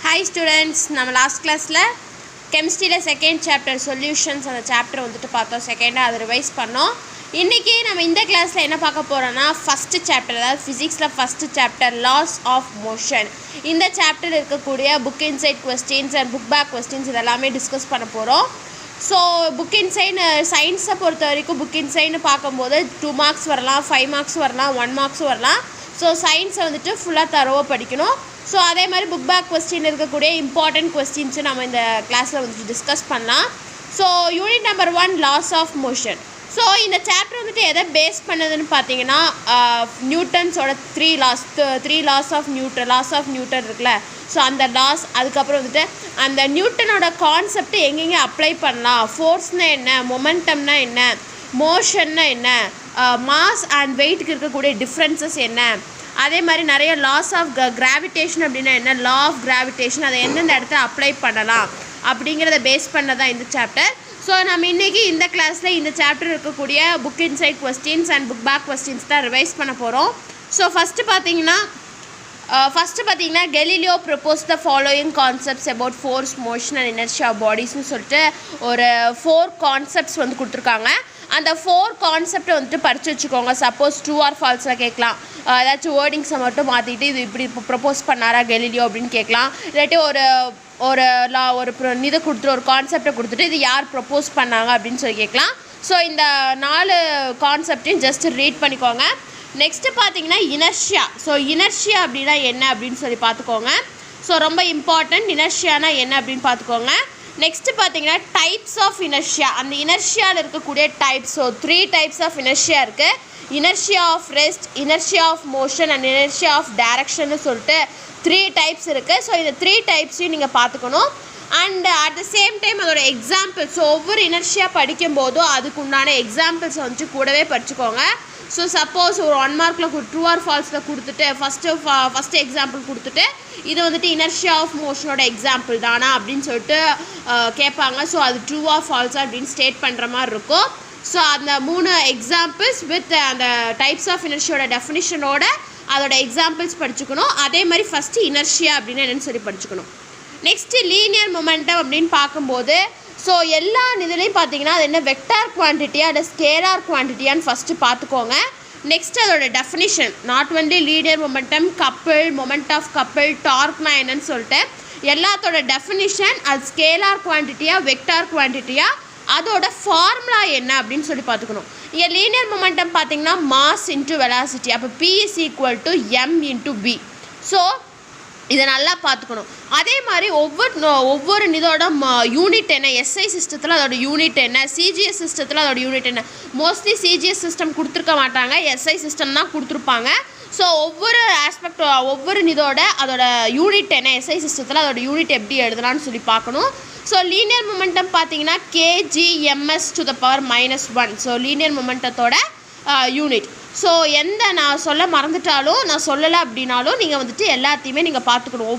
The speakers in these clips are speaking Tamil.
Hi students, நம்ம last classல chemistryல second chapter solutions அந்த chapter வந்துட்டு பார்த்தோம். second அதை ரிவைஸ் பண்ணோம். இன்னைக்கு நம்ம இந்த கிளாஸ்ல என்ன பார்க்க போறோம்னா first chapter, அதாவது physicsல first chapter laws of motion. இந்த chapter இருக்கக்கூடிய book inside questions and book back questions இதெல்லாமே டிஸ்கஸ் பண்ண போறோம். ஸோ புக் இன்சைன் சயின்ஸை பொறுத்த வரைக்கும் புக் இன்சைன்னு பார்க்கும்போது 2 marks வரலாம், 5 marks வரலாம், 1 marks வரலாம். ஸோ சயின்ஸை வந்துட்டு ஃபுல்லாக தரவாக படிக்கணும். ஸோ அதே மாதிரி புக் பேக் கொஸ்டின் இருக்கக்கூடிய இம்பார்ட்டன்ட் கொஸ்டின்ஸு நம்ம இந்த கிளாஸில் வந்துட்டு டிஸ்கஸ் பண்ணலாம். So unit number 1 laws of motion. So இந்த சாப்டர் வந்துட்டு எதை பேஸ் பண்ணதுன்னு பார்த்தீங்கன்னா நியூட்டன்ஸோட த்ரீ லாஸ் ஆஃப் நியூட்டன் இருக்குல்ல. ஸோ அந்த லாஸ், அதுக்கப்புறம் வந்துட்டு அந்த நியூட்டனோட கான்செப்ட் எங்கெங்கே அப்ளை பண்ணலாம், ஃபோர்ஸ்னால் என்ன, மொமெண்டம்னா என்ன, மோஷன்னா என்ன, மாஸ் அண்ட் வெயிட்டுக்கு இருக்கக்கூடிய டிஃப்ரென்சஸ் என்ன, அதே மாதிரி நிறைய லாஸ் ஆஃப் கிராவிடேஷன் அப்படின்னா என்ன, லா ஆஃப் கிராவிடேஷன் அதை எந்தெந்த இடத்துல அப்ளை பண்ணலாம் அப்படிங்கிறத பேஸ் பண்ணதான் இந்த சாப்டர். ஸோ நம்ம இன்றைக்கி இந்த கிளாஸில் இந்த சாப்டர் இருக்கக்கூடிய book inside questions and book back questions தான் ரிவைஸ் பண்ண போகிறோம். ஸோ ஃபஸ்ட்டு பார்த்தீங்கன்னா Galileo propose the following concepts about force, motion and inertia of பாடிஸ்னு சொல்லிட்டு ஒரு 4 கான்செப்ட்ஸ் வந்து கொடுத்துருக்காங்க. அந்த 4 கான்செப்டை வந்துட்டு படித்து வச்சுக்கோங்க. சப்போஸ் ட்ரூ ஆர் ஃபால்ஸில் கேட்கலாம், ஏதாச்சும் வேர்டிங்ஸை மட்டும் மாற்றிட்டு இது இப்படி ப்ரப்போஸ் பண்ணாரா கெலிலியோ அப்படின்னு கேட்கலாம். இல்லாட்டி ஒரு இதை கொடுத்துட்டு ஒரு கான்செப்டை கொடுத்துட்டு இது யார் ப்ரப்போஸ் பண்ணாங்க அப்படின்னு சொல்லி கேட்கலாம். ஸோ இந்த 4 கான்செப்டையும் ஜஸ்ட் ரீட் பண்ணிக்கோங்க. நெக்ஸ்ட்டு பார்த்தீங்கன்னா இனர்ஷியா. ஸோ இனர்ஷியா அப்படின்னா என்ன அப்படின்னு சொல்லி பார்த்துக்கோங்க. ஸோ ரொம்ப இம்பார்ட்டன்ட், இனர்ஷியானா என்ன அப்படின்னு பார்த்துக்கோங்க. நெக்ஸ்ட்டு பார்த்தீங்கன்னா டைப்ஸ் ஆஃப் இனர்ஷியா. அந்த இனர்ஷியாவில் இருக்கக்கூடிய types. So 3 types of inertia இருக்குது. Inertia of rest, inertia of motion and inertia of டைரக்ஷன்னு சொல்லிட்டு 3 டைப்ஸ் இருக்குது. ஸோ இந்த 3 டைப்ஸையும் நீங்கள் பார்த்துக்கணும். And at the same time அதோட எக்ஸாம்பிள்ஸ். ஸோ ஒவ்வொரு இனர்ஷியா படிக்கும்போதும் அதுக்கு உண்டான எக்ஸாம்பிள்ஸ் வந்துட்டு கூடவே படிச்சுக்கோங்க. ஸோ சப்போஸ் ஒரு 1 மார்க்கில் ட்ரூ ஆர் ஃபால்ஸில் கொடுத்துட்டு ஃபஸ்ட்டு எக்ஸாம்பிள் கொடுத்துட்டு இது வந்துட்டு இனர்ஷியா ஆஃப் மோஷனோட எக்ஸாம்பிள் தானா அப்படின்னு சொல்லிட்டு கேட்பாங்க. ஸோ அது ட்ரூ ஆர் ஃபால்ஸா அப்படின்னு ஸ்டேட் பண்ணுற மாதிரி இருக்கும். ஸோ அந்த 3 எக்ஸாம்பிள்ஸ் வித் அந்த டைப்ஸ் ஆஃப் இனர்ஷியோட டெஃபினிஷனோட அதோட எக்ஸாம்பிள்ஸ் படிச்சுக்கணும். அதே மாதிரி ஃபஸ்ட்டு இனர்ஷியா அப்படின்னு என்னென்னு சொல்லி படிச்சுக்கணும். நெக்ஸ்ட்டு லீனியர் மொமெண்டம் அப்படின்னு பார்க்கும்போது ஸோ எல்லா இதுலேயும் பார்த்தீங்கன்னா அது என்ன வெக்டார் குவான்டிட்டியா இல்லை ஸ்கேலார் குவான்டிட்டியான்னு ஃபஸ்ட்டு பார்த்துக்கோங்க. நெக்ஸ்ட் அதோட definition, not only linear momentum, couple, moment of couple, டார்க்னா என்னன்னு சொல்லிட்டு எல்லாத்தோட டெஃபினிஷன், அது ஸ்கேலார் குவான்டிட்டியா வெக்டார் குவான்டிட்டியா, அதோட ஃபார்முலா என்ன அப்படின்னு சொல்லி பார்த்துக்கணும். இங்கே லீனியர் மொமெண்டம் பார்த்தீங்கன்னா மாஸ் இன்ட்டு வெலாசிட்டி. அப்போ P = m/v. ஸோ இதை நல்லா பார்த்துக்கணும். அதே மாதிரி ஒவ்வொரு இதோட யூனிட் என்ன, எஸ்ஐ சிஸ்டத்தில் அதோட யூனிட் என்ன, சிஜிஎஸ் சிஸ்டத்தில் அதோட யூனிட் என்ன. மோஸ்ட்லி சிஜிஎஸ் சிஸ்டம் கொடுத்துருக்க மாட்டாங்க, எஸ்ஐ சிஸ்டம் தான் கொடுத்துருப்பாங்க. ஸோ ஒவ்வொரு ஆஸ்பெக்ட் ஒவ்வொரு இதோட அதோட யூனிட் என்ன, எஸ்ஐ சிஸ்டத்தில் அதோட யூனிட் எப்படி எழுதலான்னு சொல்லி பார்க்கணும். ஸோ லீனியர் மொமெண்டம் பார்த்தீங்கன்னா kgms⁻⁻1. ஸோ லீனியர் மொமெண்டத்தோட யூனிட். ஸோ நான் சொல்ல மறந்துட்டாலும், நான் சொல்லலை அப்படின்னாலும் நீங்கள் வந்துட்டு எல்லாத்தையுமே நீங்கள் பார்த்துக்கணும்.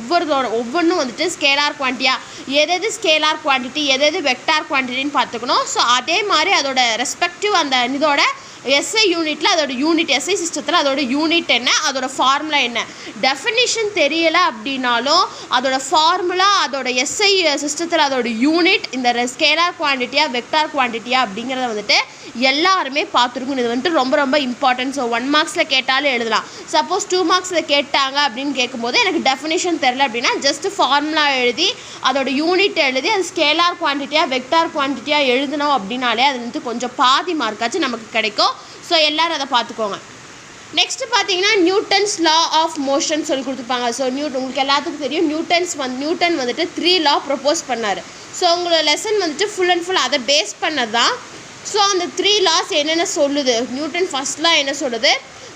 ஒவ்வொன்றும் வந்துட்டு ஸ்கேலார் குவான்டிட்டியா, எது ஸ்கேலார் குவான்டிட்டி, எது வெக்டார் குவான்டிட்டின்னு பார்த்துக்கணும். ஸோ அதே மாதிரி அதோட ரெஸ்பெக்டிவ் அந்த இதோட எஸ்ஐ யூனிட்டில் அதோட யூனிட், எஸ்ஐ சிஸ்டத்தில் அதோட யூனிட் என்ன, அதோட ஃபார்முலா என்ன. டெஃபினிஷன் தெரியலை அப்படின்னாலும் அதோட ஃபார்முலா, அதோட எஸ்ஐ சிஸ்டத்தில் அதோட யூனிட், இந்த ஸ்கேலார் குவான்டிட்டியா வெக்டார் குவான்டிட்டியா அப்படிங்கிறத வந்துட்டு எல்லாருமே பார்த்துருக்கணும். இது வந்துட்டு ரொம்ப ரொம்ப இம்பார்ட்டன்ட். ஸோ 1 மார்க்ஸில் கேட்டாலும் எழுதலாம். சப்போஸ் 2 மார்க்ஸில் கேட்டாங்க அப்படின்னு கேட்கும்போது எனக்கு டெஃபினிஷன் தெரில அப்படின்னா ஜஸ்ட்டு ஃபார்முலா எழுதி அதோட யூனிட் எழுதி அது ஸ்கேலார் குவான்டிட்டியா வெக்டார் குவான்டிட்டியா எழுதணும் அப்படின்னாலே அது வந்துட்டு கொஞ்சம் பாதி மார்க்காச்சும் நமக்கு கிடைக்கும். ஸோ எல்லோரும் அதை பார்த்துக்கோங்க. நெக்ஸ்ட்டு பார்த்தீங்கன்னா நியூட்டன்ஸ் லா ஆஃப் மோஷன் சொல்லி கொடுத்துருப்பாங்க. ஸோ உங்களுக்கு எல்லாத்துக்கும் தெரியும் நியூட்டன் வந்துட்டு 3 லா ப்ரப்போஸ் பண்ணார். ஸோ உங்களோட லெசன் வந்துட்டு ஃபுல் அண்ட் ஃபுல் அதை பேஸ் பண்ணது தான். ஸோ அந்த 3 லாஸ் என்னென்ன சொல்லுது, நியூட்டன் ஃபர்ஸ்ட் லா என்ன சொல்லுது,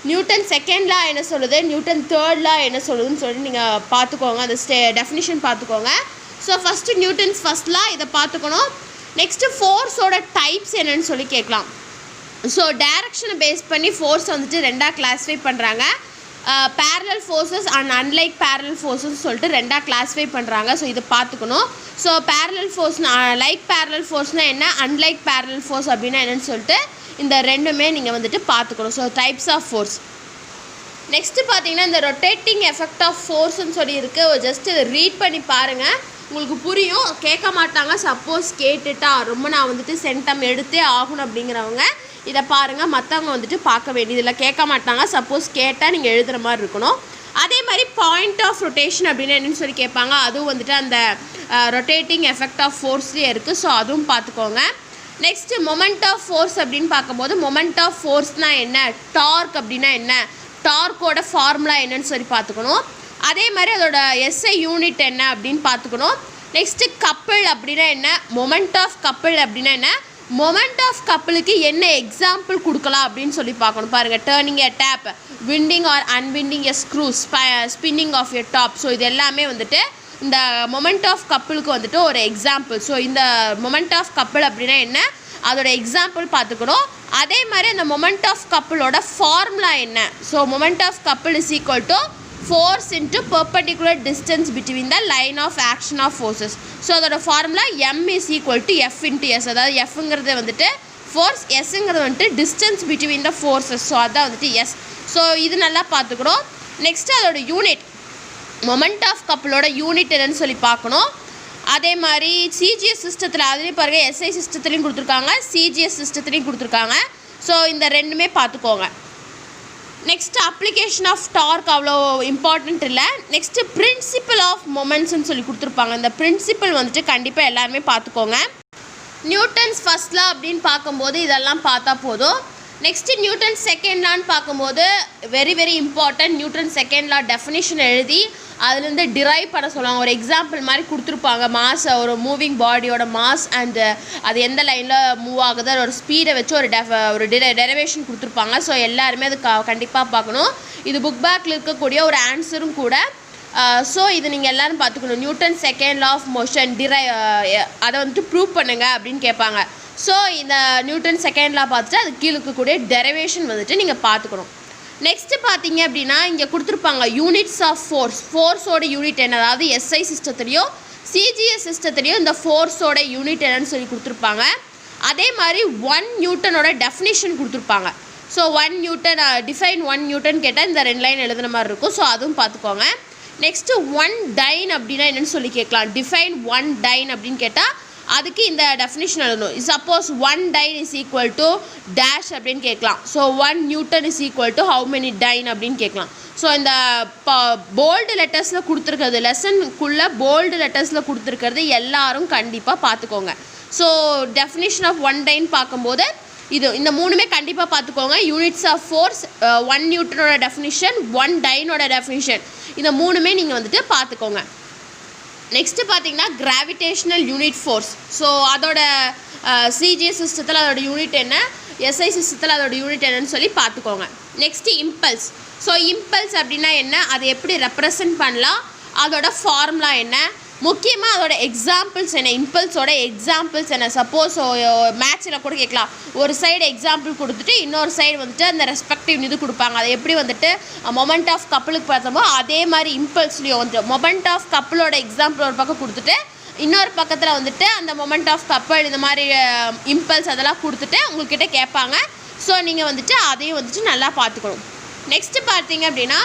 நியூட்டன் செகண்ட் லா என்ன சொல்லுது, நியூட்டன் தேர்ட் லா என்ன சொல்லுதுன்னு சொல்லி நீங்கள் பார்த்துக்கோங்க. அந்த டெஃபினிஷன் பார்த்துக்கோங்க. ஸோ ஃபஸ்ட்டு நியூட்டன்ஸ் ஃபர்ஸ்ட் லா இதை பார்த்துக்கணும். நெக்ஸ்ட்டு ஃபோர்ஸோட டைப்ஸ் என்னன்னு சொல்லி கேட்கலாம். ஸோ டைரக்ஷனை பேஸ் பண்ணி ஃபோர்ஸ் வந்துட்டு 2ஆக கிளாஸிஃபை பண்ணுறாங்க. parallel forces and unlike parallel forces சொல்லிட்டு 2ஆக கிளாஸிஃபை பண்ணுறாங்க. ஸோ இதை பார்த்துக்கணும். So parallel force like parallel forceனால் என்ன, unlike parallel force அப்படின்னா என்னன்னு சொல்லிட்டு இந்த ரெண்டுமே நீங்கள் வந்துட்டு பார்த்துக்கணும். So types of force. Next பார்த்தீங்கன்னா இந்த ரொட்டேட்டிங் எஃபெக்ட் ஆஃப் ஃபோர்ஸ்ன்னு சொல்லி இருக்குது. ஜஸ்ட் இதை ரீட் பண்ணி பாருங்கள், உங்களுக்கு புரியும். கேட்க மாட்டாங்க. சப்போஸ் கேட்டுட்டா ரொம்ப நான் வந்துட்டு சென்டம் எடுத்தே ஆகணும் அப்படிங்கிறவங்க இதை பாருங்கள். மற்றவங்க வந்துட்டு பார்க்க வேண்டியதில்லை, கேட்க மாட்டாங்க. சப்போஸ் கேட்டால் நீங்கள் எழுதுகிற மாதிரி இருக்கணும். அதே மாதிரி பாயிண்ட் ஆஃப் ரொட்டேஷன் அப்படின்னு என்னென்னு சொல்லி கேட்பாங்க. அதுவும் வந்துட்டு அந்த ரொட்டேட்டிங் எஃபெக்ட் ஆஃப் ஃபோர்ஸ்லேயே இருக்குது. ஸோ அதுவும் பார்த்துக்கோங்க. நெக்ஸ்ட்டு மொமெண்ட் ஆஃப் ஃபோர்ஸ் அப்படின்னு பார்க்கும்போது மொமெண்ட் ஆஃப் ஃபோர்ஸ்னால் என்ன, டார்க் அப்படின்னா என்ன, டார்க்கோட ஃபார்முலா என்னன்னு சொல்லி பார்த்துக்கணும். அதே மாதிரி அதோட எஸ்ஐ யூனிட் என்ன அப்படின்னு பார்த்துக்கணும். நெக்ஸ்ட்டு கப்பிள் அப்படின்னா என்ன, மொமெண்ட் ஆஃப் கப்பிள் அப்படின்னா என்ன, மொமெண்ட் ஆஃப் கப்பிளுக்கு என்ன எக்ஸாம்பிள் கொடுக்கலாம் அப்படின்னு சொல்லி பார்க்கணும். பாருங்கள், turning a tap, winding or unwinding a screw, spinning of a top. So இது எல்லாமே வந்துட்டு இந்த மொமெண்ட் ஆஃப் கப்பிளுக்கு வந்துட்டு ஒரு எக்ஸாம்பிள். ஸோ இந்த மொமெண்ட் ஆஃப் கப்பிள் அப்படின்னா என்ன, அதோட எக்ஸாம்பிள் பார்த்துக்கணும். அதே மாதிரி அந்த மொமெண்ட் ஆஃப் கப்பிளோட ஃபார்முலா என்ன. So moment of couple is equal to force into perpendicular distance between the line of action of forces. So அதோட formula M is equal to F into S. அதாவது எஃப்ங்கிறது வந்துட்டு ஃபோர்ஸ், எஸ்ங்கிறது வந்துட்டு distance between the forces. So அதான் வந்துட்டு எஸ். ஸோ இது நல்லா பார்த்துக்கணும். நெக்ஸ்ட்டு அதோட யூனிட், மொமெண்ட் ஆஃப் கப்பிளோட யூனிட் என்னன்னு சொல்லி பார்க்கணும். அதே மாதிரி சிஜிஎஸ் சிஸ்டத்தில் அதுலேயும் பாருங்கள், எஸ்ஐ சிஸ்டத்துலேயும் கொடுத்துருக்காங்க, சிஜிஎஸ் சிஸ்டத்துலேயும் கொடுத்துருக்காங்க. ஸோ இந்த ரெண்டுமே பார்த்துக்கோங்க. நெக்ஸ்ட்டு அப்ளிகேஷன் ஆஃப் டார்க் அவ்வளோ இம்பார்ட்டண்ட் இல்லை. நெக்ஸ்ட்டு பிரின்சிபல் ஆஃப் மொமெண்ட்ஸ்ன்னு சொல்லி கொடுத்துருப்பாங்க. இந்த பிரின்சிபல் வந்துட்டு கண்டிப்பாக எல்லாருமே பார்த்துக்கோங்க. நியூட்டன்ஸ் ஃபர்ஸ்ட் லா அப்படின்னு பார்க்கும்போது இதெல்லாம் பார்த்தா போதும். நெக்ஸ்ட்டு நியூட்டன் செகண்ட் லான்னு பார்க்கும்போது very very important. Newton second லா டெஃபினிஷன் எழுதி அதுலேருந்து டிரைவ் பண்ண சொல்லுவாங்க. ஒரு எக்ஸாம்பிள் மாதிரி கொடுத்துருப்பாங்க. மாஸ், ஒரு மூவிங் பாடியோட மாஸ் அண்டு அது எந்த லைனில் மூவ் ஆகுது, ஒரு ஸ்பீடை வச்சு ஒரு டெரிவேஷன் கொடுத்துருப்பாங்க. ஸோ எல்லாருமே அது கண்டிப்பாக பார்க்கணும். இது புக் பேக்கில் இருக்கக்கூடிய ஒரு ஆன்சரும் கூட. ஸோ இது நீங்கள் எல்லோரும் பார்த்துக்கணும். Newton second law of motion அதை வந்துட்டு ப்ரூவ் பண்ணுங்கள் அப்படின்னு கேட்பாங்க. ஸோ இந்த நியூட்டன் செகண்ட் லா பார்த்துட்டு அது கீழே இருக்கக்கூடிய டெரிவேஷன் வந்துட்டு நீங்கள் பார்த்துக்கணும். நெக்ஸ்ட்டு பார்த்தீங்க அப்படின்னா இங்கே கொடுத்துருப்பாங்க யூனிட்ஸ் ஆஃப் ஃபோர்ஸ். ஃபோர்ஸோட யூனிட் என்ன, அதாவது எஸ்ஐ சிஸ்டத்துலேயும் சிஜிஎஸ் சிஸ்டத்துலேயும் இந்த ஃபோர்ஸோட யூனிட் என்னன்னு சொல்லி கொடுத்துருப்பாங்க. அதே மாதிரி 1 நியூட்டனோட டெஃபினிஷன் கொடுத்துருப்பாங்க. ஸோ 1 நியூட்டன், டிஃபைன் 1 நியூட்டன் கேட்டால் இந்த 2 லைன் எழுதுன மாதிரி இருக்கும். ஸோ அதுவும் பார்த்துக்கோங்க. நெக்ஸ்ட்டு 1 டைன் அப்படின்னா என்னென்னு சொல்லி கேட்கலாம். டிஃபைன் 1 டைன் அப்படின்னு கேட்டால் அதுக்கு இந்த டெஃபினிஷன் எழுதணும். Suppose 1 time is equal to dash அப்படின்னு கேட்கலாம். So 1 Newton is equal to how many time அப்படின்னு கேட்கலாம். ஸோ இந்த போல்டு லெட்டர்ஸில் கொடுத்துருக்கிறது, லெசனுக்குள்ளே போல்டு லெட்டர்ஸில் கொடுத்துருக்கிறது எல்லாரும் கண்டிப்பாக பார்த்துக்கோங்க. ஸோ டெஃபினிஷன் ஆஃப் 1 டைன் பார்க்கும்போது இந்த மூணுமே கண்டிப்பாக பார்த்துக்கோங்க. யூனிட்ஸ் ஆஃப் ஃபோர்ஸ், 1 நியூட்டனோட டெஃபினிஷன், 1 டைனோட டெஃபினிஷன், இந்த மூணுமே நீங்கள் வந்துட்டு பார்த்துக்கோங்க. நெக்ஸ்ட்டு பார்த்தீங்கன்னா கிராவிடேஷ்னல் யூனிட் ஃபோர்ஸ். ஸோ அதோட சிஜிஎஸ் சிஸ்டத்தில் அதோட யூனிட் என்ன, எஸ்ஐ சிஸ்டத்தில் அதோட யூனிட் என்னன்னு சொல்லி பார்த்துக்கோங்க. Next impulse. ஸோ இம்பல்ஸ் அப்படின்னா என்ன, அதை எப்படி ரெப்ரசன்ட் பண்ணலாம், அதோட ஃபார்முலா என்ன, முக்கியமாக அதோட எக்ஸாம்பிள்ஸ் என்ன, இம்பல்ஸோட எக்ஸாம்பிள்ஸ் என்ன. சப்போஸ் மேட்ச்சில் கூட கேட்கலாம். ஒரு சைடு எக்ஸாம்பிள் கொடுத்துட்டு இன்னொரு சைடு வந்துட்டு அந்த ரெஸ்பெக்டிவ் இது கொடுப்பாங்க. அதை எப்படி வந்துட்டு மொமெண்ட் ஆஃப் கப்பிளுக்கு பார்த்தோமோ அதே மாதிரி இம்பல்ஸ்லேயும் வந்துட்டு மொமெண்ட் ஆஃப் கப்பிளோட எக்ஸாம்பிள் ஒரு பக்கம் கொடுத்துட்டு இன்னொரு பக்கத்தில் வந்துட்டு அந்த மொமெண்ட் ஆஃப் கப்பிள் இந்த மாதிரி இம்பல்ஸ் அதெல்லாம் கொடுத்துட்டு உங்கள்கிட்ட கேட்பாங்க. ஸோ நீங்கள் வந்துட்டு அதையும் வந்துட்டு நல்லா பார்த்துக்கணும். நெக்ஸ்ட்டு பார்த்தீங்க அப்படின்னா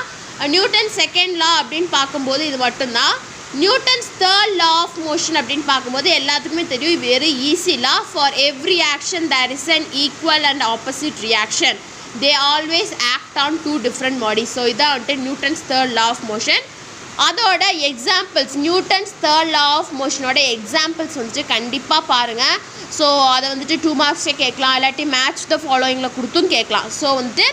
நியூட்டன் செகண்ட் லா அப்படின்னு பார்க்கும்போது இது மட்டும்தான். Newton's third law of motion அப்படின்னு பார்க்கும்போது எல்லாத்துக்குமே தெரியும், very easy law. For every action there is an equal and opposite reaction. They always act on 2 different bodies. So இதான் வந்துட்டு Newton's third law of motion. அதோட examples, Newton's third law of மோஷனோட எக்ஸாம்பிள்ஸ் வந்துட்டு கண்டிப்பாக பாருங்கள். ஸோ அதை வந்துட்டு 2 மார்க்ஸே கேட்கலாம், இல்லாட்டி மேட்ச் த ஃபாலோயிங்கில் கொடுத்தும் கேட்கலாம். ஸோ வந்துட்டு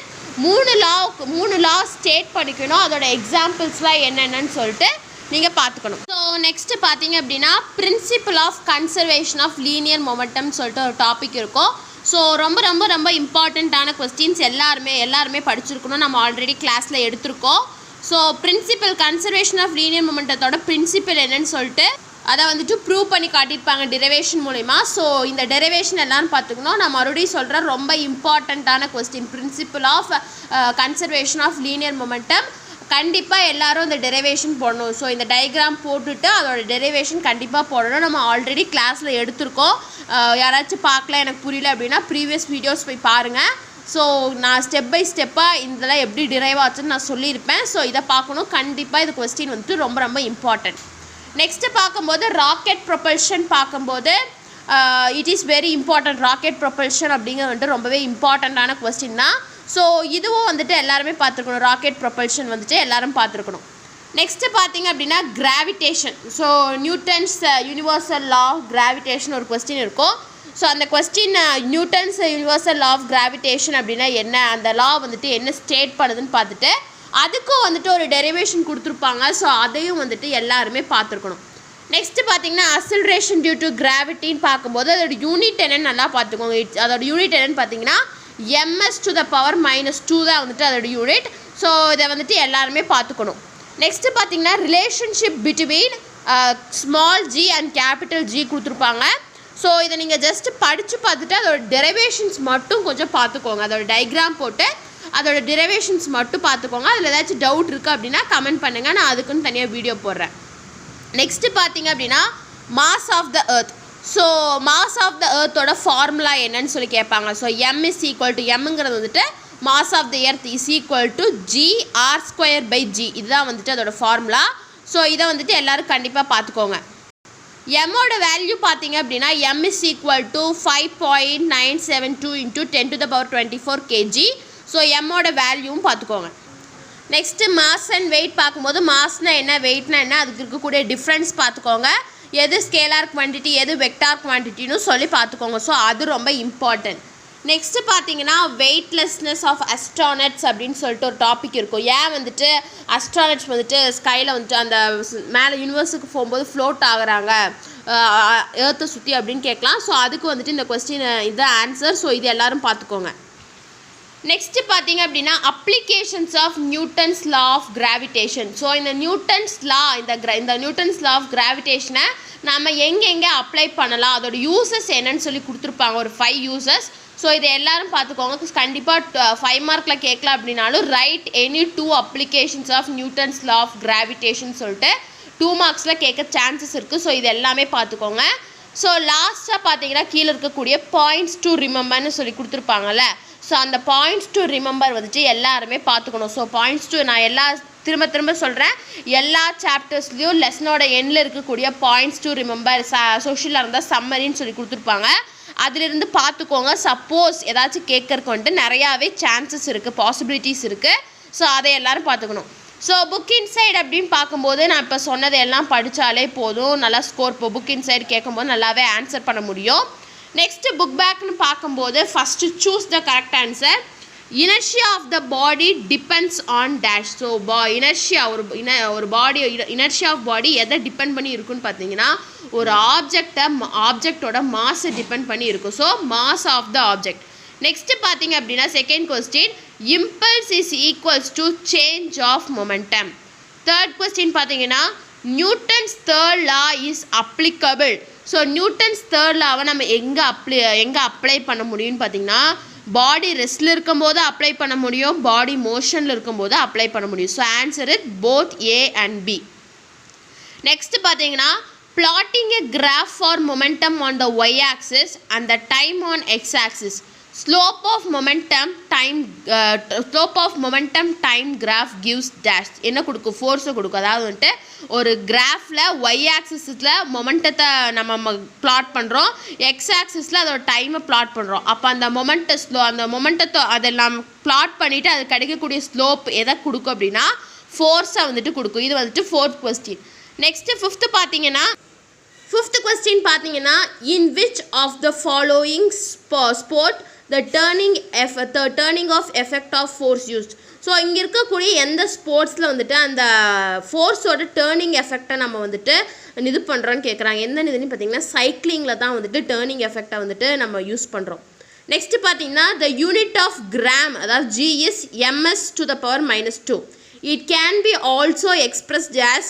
3 லா ஸ்டேட் பண்ணிக்கணும். அதோட எக்ஸாம்பிள்ஸ்லாம் என்னென்னு சொல்லிட்டு நீங்கள் பார்த்துக்கணும். ஸோ நெக்ஸ்ட்டு பார்த்தீங்க அப்படின்னா principle of conservation of linear momentum சொல்லிட்டு ஒரு டாபிக் இருக்கும். ஸோ ரொம்ப ரொம்ப ரொம்ப இம்பார்ட்டண்ட்டான கொஸ்டின்ஸ் எல்லாருமே படிச்சிருக்கணும். நம்ம ஆல்ரெடி கிளாஸில் எடுத்திருக்கோம். So principle conservation of linear மொமெண்டத்தோட பிரின்சிபல் என்னன்னு சொல்லிட்டு அதை வந்துட்டு ப்ரூவ் பண்ணி காட்டியிருப்பாங்க டெரிவேஷன் மூலிமா. ஸோ இந்த டெரிவேஷன் எல்லாரும் பார்த்துக்கணும். நான் மறுபடியும் சொல்கிறேன், ரொம்ப இம்பார்ட்டண்ட்டான question. Principle of conservation of linear momentum கண்டிப்பாக எல்லோரும் இந்த டெரிவேஷன் போடணும். ஸோ இந்த டயக்ராம் போட்டுட்டு அதோட டெரிவேஷன் கண்டிப்பாக போடணும். நம்ம ஆல்ரெடி கிளாஸில் எடுத்திருக்கோம். யாராச்சும் பார்க்கல எனக்கு புரியல அப்படின்னா ப்ரீவியஸ் வீடியோஸ் போய் பாருங்கள். ஸோ நான் ஸ்டெப் பை ஸ்டெப்பாக இதெல்லாம் எப்படி டிரைவ் ஆச்சுன்னு நான் சொல்லியிருப்பேன். ஸோ இதை பார்க்கணும். கண்டிப்பாக இது கொஸ்டின் வந்துட்டு ரொம்ப ரொம்ப இம்பார்ட்டன்ட். நெக்ஸ்ட்டு பார்க்கும்போது ராக்கெட் ப்ரொபல்ஷன் பார்க்கும்போது it is very important. Rocket propulsion அப்படிங்கிறது வந்துட்டு ரொம்பவே இம்பார்ட்டண்ட்டான கொஸ்டின் தான். ஸோ இதுவும் வந்துட்டு எல்லாருமே பார்த்துருக்கணும். ராக்கெட் ப்ரொபல்ஷன் வந்துட்டு எல்லாரும் பார்த்துருக்கணும். நெக்ஸ்ட்டு பார்த்தீங்க அப்படின்னா gravitation. So Newton's universal law of gravitation ஒரு கொஸ்டின் இருக்கும். ஸோ அந்த question Newton's universal law of gravitation அப்படின்னா என்ன, அந்த லா வந்துட்டு என்ன ஸ்டேட் பண்ணுதுன்னு பார்த்துட்டு அதுக்கும் வந்துட்டு ஒரு டெரிவேஷன் கொடுத்துருப்பாங்க. ஸோ அதையும் வந்துட்டு எல்லாருமே பார்த்துருக்கணும். நெக்ஸ்ட்டு பார்த்தீங்கன்னா அசிலரேஷன் டியூ டு கிராவிட்டின்னு பார்க்கும்போது அதோட யூனிட் என்னன்னு நல்லா பார்த்துக்கோங்க. அதோட யூனிட் என்னன்னு பார்த்தீங்கன்னா ms⁻²² தான் வந்துட்டு அதோட யூனிட். ஸோ இதை வந்துட்டு எல்லாருமே பார்த்துக்கணும். நெக்ஸ்ட்டு பார்த்தீங்கன்னா relationship between small g and capital G கொடுத்துருப்பாங்க. ஸோ இதை நீங்கள் ஜஸ்ட்டு படித்து பார்த்துட்டு அதோட டெரிவேஷன்ஸ் மட்டும் கொஞ்சம் பார்த்துக்கோங்க. அதோட டயக்ராம் போட்டு அதோட டெரிவேஷன்ஸ் மட்டும் பார்த்துக்கோங்க. அதில் ஏதாச்சும் டவுட் இருக்குது அப்படின்னா கமெண்ட் பண்ணுங்கள், நான் அதுக்குன்னு தனியாக வீடியோ போடுறேன். நெக்ஸ்ட்டு பார்த்தீங்க அப்படின்னா mass of the earth. So mass of the எர்த்தோட ஃபார்முலா என்னன்னு சொல்லி கேட்பாங்க. ஸோ m=mங்கிறது வந்துட்டு mass of the earth =g(r²/g). இதுதான் வந்துட்டு அதோட ஃபார்முலா. ஸோ இதை வந்துட்டு எல்லோரும் கண்டிப்பாக பார்த்துக்கோங்க. எம்மோட வேல்யூ பார்த்தீங்க அப்படின்னா m=5.972 × 10⁻24 kg. ஸோ எம்மோட வேல்யூவும் பார்த்துக்கோங்க. நெக்ஸ்ட்டு மாஸ் அண்ட் வெயிட் பார்க்கும்போது மாஸ்னா என்ன, வெயிட்னா என்ன, அதுக்கு இருக்கக்கூடிய டிஃப்ரென்ஸ் பார்த்துக்கோங்க. எது ஸ்கேலார் குவான்டிட்டி எது வெக்டார் குவான்டிட்டின்னு சொல்லி பார்த்துக்கோங்க. ஸோ அது ரொம்ப இம்பார்ட்டன்ட். நெக்ஸ்ட்டு பார்த்தீங்கன்னா வெயிட்லெஸ்னஸ் ஆஃப் அஸ்ட்ரானட்ஸ் அப்படின்னு சொல்லிட்டு ஒரு டாபிக் இருக்கும். ஏன் வந்துட்டு அஸ்ட்ரானட்ஸ் வந்துட்டு ஸ்கையில் வந்துட்டு அந்த மேலே யூனிவர்ஸுக்கு போகும்போது ஃப்ளோட் ஆகுறாங்க எர்த்தை சுற்றி அப்படின்னு கேட்கலாம். ஸோ அதுக்கு வந்துட்டு இந்த கொஸ்டின் இதுதான் ஆன்சர். ஸோ இது எல்லோரும் பார்த்துக்கோங்க. நெக்ஸ்ட்டு பார்த்தீங்க அப்படின்னா applications of Newton's law of gravitation. So இந்த நியூட்டன்ஸ் லா இந்த நியூட்டன்ஸ் லா ஆஃப் கிராவிடேஷனை நம்ம எங்கெங்கே அப்ளை பண்ணலாம், அதோட யூசஸ் என்னன்னு சொல்லி கொடுத்துருப்பாங்க. ஒரு 5 யூசஸ். ஸோ இதை எல்லோரும் பார்த்துக்கோங்க. கண்டிப்பாக 5 மார்க்கில் கேட்கலாம் அப்படின்னாலும் right any 2 applications of Newton's law of gravitation சொல்லிட்டு 2 மார்க்ஸில் கேட்க சான்சஸ் இருக்குது. ஸோ இது எல்லாமே பார்த்துக்கோங்க. ஸோ லாஸ்ட்டாக பார்த்தீங்கன்னா கீழே இருக்கக்கூடிய பாயிண்ட்ஸ் டு ரிமெம்பர்னு சொல்லி கொடுத்துருப்பாங்கல்ல. ஸோ அந்த பாயிண்ட்ஸ் டு ரிமெம்பர் வந்துட்டு எல்லாருமே பார்த்துக்கணும். ஸோ பாயிண்ட்ஸ் டு நான் திரும்ப சொல்கிறேன், எல்லா சாப்டர்ஸ்லேயும் லெசனோட எண்ணில் இருக்கக்கூடிய பாயிண்ட்ஸ் டு ரிமெம்பர் சோஷியலாக இருந்தால் சம்மரின்னு சொல்லி கொடுத்துருப்பாங்க. அதிலிருந்து பார்த்துக்கோங்க. சப்போஸ் ஏதாச்சும் கேட்கறக்கு வந்துட்டு நிறையாவே சான்சஸ் இருக்குது, பாசிபிலிட்டிஸ் இருக்குது. ஸோ அதை எல்லோரும் பார்த்துக்கணும். ஸோ புக் இன்சைட் அப்படின்னு பார்க்கும்போது நான் இப்போ சொன்னதை எல்லாம் படித்தாலே போதும், நல்லா ஸ்கோர். இப்போ புக் இன்சைடு கேட்கும்போது நல்லாவே ஆன்சர் பண்ண முடியும். நெக்ஸ்ட்டு புக் பேக்னு பார்க்கும்போது first choose the correct answer. Inertia of the body depends on dash. So inertia ஒரு பாடி இனர்ஷியா ஆஃப் பாடி எதை டிபெண்ட் பண்ணி இருக்குன்னு பார்த்தீங்கன்னா ஒரு ஆப்ஜெக்டோட மாஸை டிபெண்ட் பண்ணி இருக்கும். So mass of the object. Next பார்த்தீங்க அப்படின்னா second question impulse is equals to change of momentum. Third question பார்த்தீங்கன்னா Newton's third law is applicable. So Newton's third லாவை நம்ம எங்கே அப்ளை பண்ண முடியும்னு பார்த்தீங்கன்னா பாடி ரெஸ்ட்டில் இருக்கும்போது அப்ளை பண்ண முடியும், பாடி மோஷனில் இருக்கும்போது அப்ளை பண்ண முடியும். So answer it both A and B. Next பார்த்தீங்கன்னா plotting a graph for momentum on the y-axis and the time on x-axis. Slope of momentum time graph gives dash. என்ன கொடுக்கும், ஃபோர்ஸை கொடுக்கும். அதாவது வந்துட்டு ஒரு கிராஃபில் ஒய் ஆக்சிஸில் மொமெண்டத்தை நம்ம பிளாட் பண்ணுறோம், எக்ஸ் ஆக்சிஸில் அதோட டைமை பிளாட் பண்ணுறோம். அப்போ அந்த மொமெண்டத்தை அதெல்லாம் பிளாட் பண்ணிவிட்டு அது கிடைக்கக்கூடிய ஸ்லோப் எதை கொடுக்கும் அப்படின்னா ஃபோர்ஸை வந்துட்டு கொடுக்கும். இது வந்துட்டு fourth question. Next fifth question பார்த்தீங்கன்னா in which of the following sport the turning of effect of force used. So இங்கே இருக்கக்கூடிய எந்த ஸ்போர்ட்ஸில் வந்துட்டு அந்த ஃபோர்ஸோட டேர்னிங் எஃபெக்டை நம்ம வந்துட்டு இது பண்ணுறோன்னு கேட்குறாங்க. எந்த இதுன்னு பார்த்தீங்கன்னா சைக்கிளிங்கில் தான் வந்துட்டு டேர்னிங் எஃபெக்டை வந்துட்டு நம்ம யூஸ் பண்ணுறோம். நெக்ஸ்ட்டு பார்த்தீங்கன்னா த யூனிட் ஆஃப் கிராம் அதாவது G is ms⁻². It can be also expressed as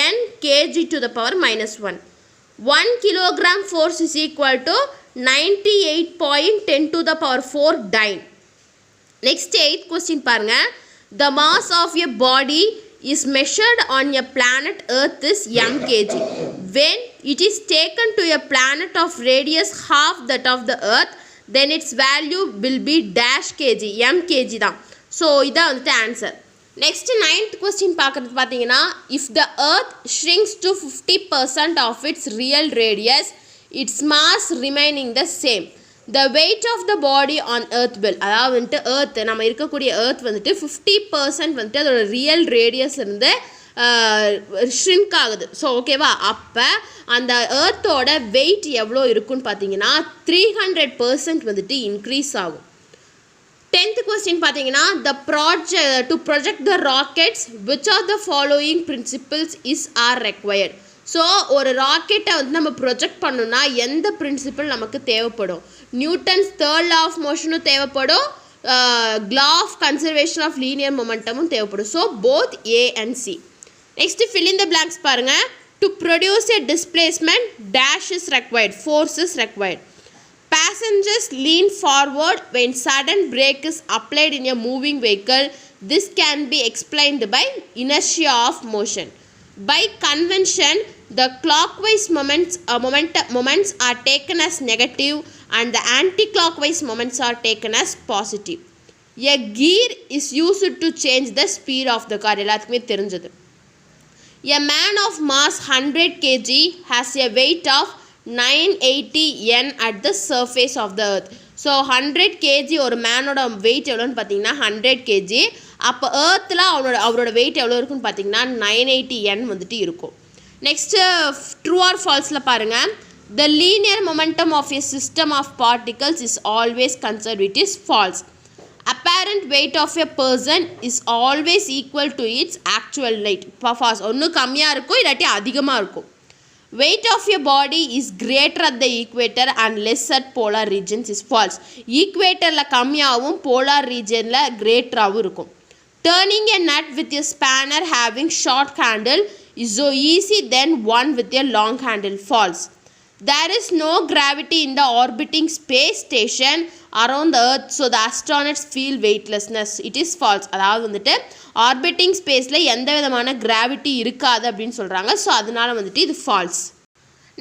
n kg⁻⁻1. 1 kilogram force is equal to 98.10⁴ dyne. Next 8th question பாருங்க. The mass of a body is measured on a planet Earth is m kg. When it is taken to a planet of radius half that of the Earth, then its value will be dash kg, m kg தான். ஸோ இதான் வந்துட்டு ஆன்சர். நெக்ஸ்ட் 9th கொஸ்டின் பார்க்குறது பார்த்தீங்கன்னா, if the earth shrinks to 50% of its real radius, its mass remaining the same, the weight of the body on earth will, அதாவது வந்துட்டு earth நம்ம இருக்கக்கூடிய earth வந்துட்டு 50% வந்துட்டு அதோட ரியல் ரேடியஸ் இருந்து ஷ்ரிங்க் ஆகுது. ஸோ ஓகேவா, அப்போ அந்த earthோட வெயிட் எவ்வளோ இருக்குன்னு பார்த்தீங்கன்னா 300% வந்துட்டு இன்க்ரீஸ் ஆகும். 10th கொஸ்டின் பார்த்தீங்கன்னா, to project the rockets, which of the following principles are required? So ஒரு ராக்கெட்டை வந்து நம்ம ப்ரொஜெக்ட் பண்ணணும்னா எந்த பிரின்சிபிள் நமக்கு தேவைப்படும்? நியூட்டன்ஸ் தேர்ட் லா ஆஃப் மோஷனும் தேவைப்படும், law of conservation of linear மொமெண்டமும் தேவைப்படும். So both A and C. Next fill in the blanks பாருங்க. To produce a displacement, dash is required, force is required. Passengers lean forward when sudden brake is applied in a moving vehicle. This can be explained by inertia of motion. By convention, the clockwise moments are taken as negative and the anti-clockwise moments are taken as positive. A gear is used to change the speed of the car. எல்லாத்துக்குமே தெரிஞ்சது. A man of mass 100 kg has a weight of 980 N at the surface of the earth. So 100 kg ஒரு மேனோட வெயிட் எவ்வளோன்னு பார்த்தீங்கன்னா 100 kg. அப்போ ஏர்த்தில் அவரோட வெயிட் எவ்வளோ இருக்குன்னு பார்த்தீங்கன்னா 980 N வந்துட்டு இருக்கும். நெக்ஸ்ட்டு ட்ரூ ஆர் ஃபால்ஸில் பாருங்கள். The linear momentum of a system of particles is always conserved. It is false. Apparent weight of a person is always equal to its actual weight. False. ஒன்று கம்மியாக இருக்கும் இல்லாட்டி அதிகமாக இருக்கும். Weight of a body is greater at the equator and less at polar regions is false. Equatorல கம்மியாகவும் polar regionல greaterஆகவும் இருக்கும். Turning a nut with a spanner having short handle is so easy than one with a long handle. False. There is no gravity in the orbiting space station around the earth, so the astronauts feel weightlessness. It is false. அதாவது வந்துட்டு ஆர்பிட்டிங் ஸ்பேஸில் எந்த விதமான கிராவிட்டி இருக்காது அப்படின்னு சொல்கிறாங்க. ஸோ அதனால வந்துட்டு இது false.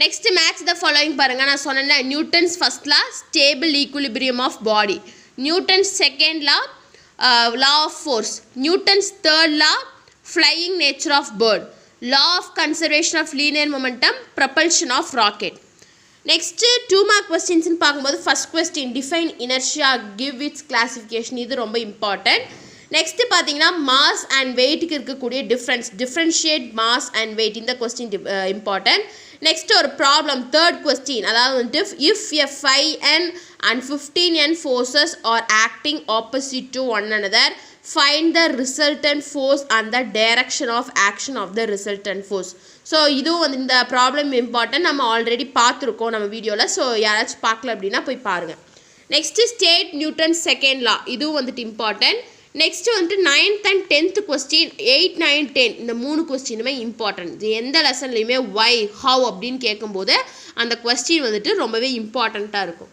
Next match the following பாருங்கள். நான் சொன்னேன் Newton's first law stable equilibrium of body, Newton's second law law of force, Newton's third law flying nature of bird, law of conservation of linear momentum, propulsion of rocket. Next 2 mark கொஸ்டின்ஸ்னு பார்க்கும்போது first question define inertia, give its classification. இது ரொம்ப இம்பார்ட்டன்ட். நெக்ஸ்ட்டு பார்த்தீங்கன்னா மாஸ் அண்ட் வெயிட்டுக்கு இருக்கக்கூடிய டிஃப்ரென்ஷியேட் மாஸ் அண்ட் வெயிட். இந்த கொஸ்டின் இம்பார்ட்டன்ட். நெக்ஸ்ட் ஒரு ப்ராப்ளம் தேர்ட் கொஸ்டின், அதாவது வந்துட்டு if a 5N and 15N forces are acting opposite to one another, find the resultant force and the direction of action of the resultant force. So இதுவும் வந்து இந்த ப்ராப்ளம் இம்பார்ட்டன்ட், நம்ம ஆல்ரெடி பார்த்துருக்கோம் நம்ம வீடியோவில். ஸோ யாராச்சும் பார்க்கல அப்படின்னா போய் பாருங்கள். நெக்ஸ்ட்டு ஸ்டேட் நியூட்டன் செகண்ட் லா, இதுவும் வந்துட்டு இம்பார்ட்டன்ட். நெக்ஸ்ட்டு வந்துட்டு 9th and 10th கொஸ்டின், 8, 9, 10 இந்த 3 கொஸ்டினுமே இம்பார்ட்டன்ட். இது எந்த லெசன்லையுமே ஒய் ஹவ் அப்படின்னு கேட்கும்போது அந்த கொஸ்டின் வந்துட்டு ரொம்பவே இம்பார்ட்டண்ட்டாக இருக்கும்.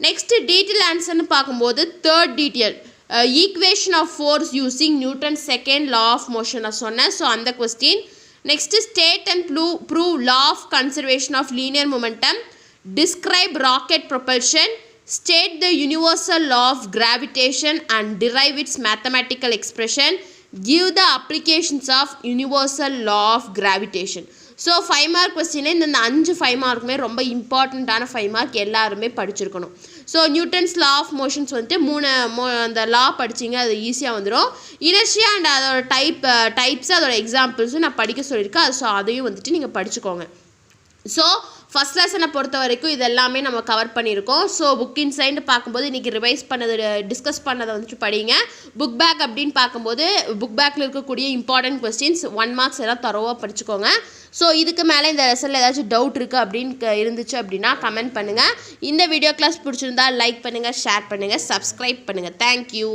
நெக்ஸ்ட்டு டீட்டெயில் ஆன்சர்னு பார்க்கும்போது third detail equation of force using Newton second law of motion நான் சொன்னேன். ஸோ அந்த question. Next state and prove law of conservation of linear momentum, describe rocket propulsion, state the universal law of gravitation and derive its mathematical expression, give the applications of universal law of gravitation. So 5 mark question இந்த 5 மார்க்குமே ரொம்ப இம்பார்ட்டண்ட்டான 5 மார்க் எல்லாருமே படிச்சிருக்கணும். So Newton's law of motions வந்துட்டு அந்த லா படிச்சிங்க அது ஈஸியாக வந்துடும். இனர்ஷியா அண்ட் அதோட டைப்ஸ் அதோட எக்ஸாம்பிள்ஸும் நான் படிக்க சொல்லியிருக்கேன். ஸோ அதையும் வந்துட்டு நீங்கள் படிச்சுக்கோங்க. ஸோ ஃபஸ்ட் லெசனை பொறுத்த வரைக்கும் இது எல்லாமே நம்ம கவர் பண்ணியிருக்கோம். ஸோ புக் இன்சைடு பார்க்கும்போது இன்றைக்கி ரிவைஸ் பண்ணது டிஸ்கஸ் பண்ணதை வந்துட்டு படிங்க. புக் பேக் அப்படின்னு பார்க்கும்போது புக் பேக்கில் இருக்கக்கூடிய இம்பார்ட்டன்ட் கொஸ்டின்ஸ் 1 மார்க்ஸ் எல்லாம் தரோவாக படிச்சுக்கோங்க. ஸோ இதுக்கு மேலே இந்த லெசனில் ஏதாச்சும் டவுட் இருக்குது அப்படின்னு இருந்துச்சு அப்படின்னா கமெண்ட் பண்ணுங்கள். இந்த வீடியோ கிளாஸ் பிடிச்சிருந்தா லைக் பண்ணுங்கள், ஷேர் பண்ணுங்கள், சப்ஸ்கிரைப் பண்ணுங்கள். தேங்க்யூ.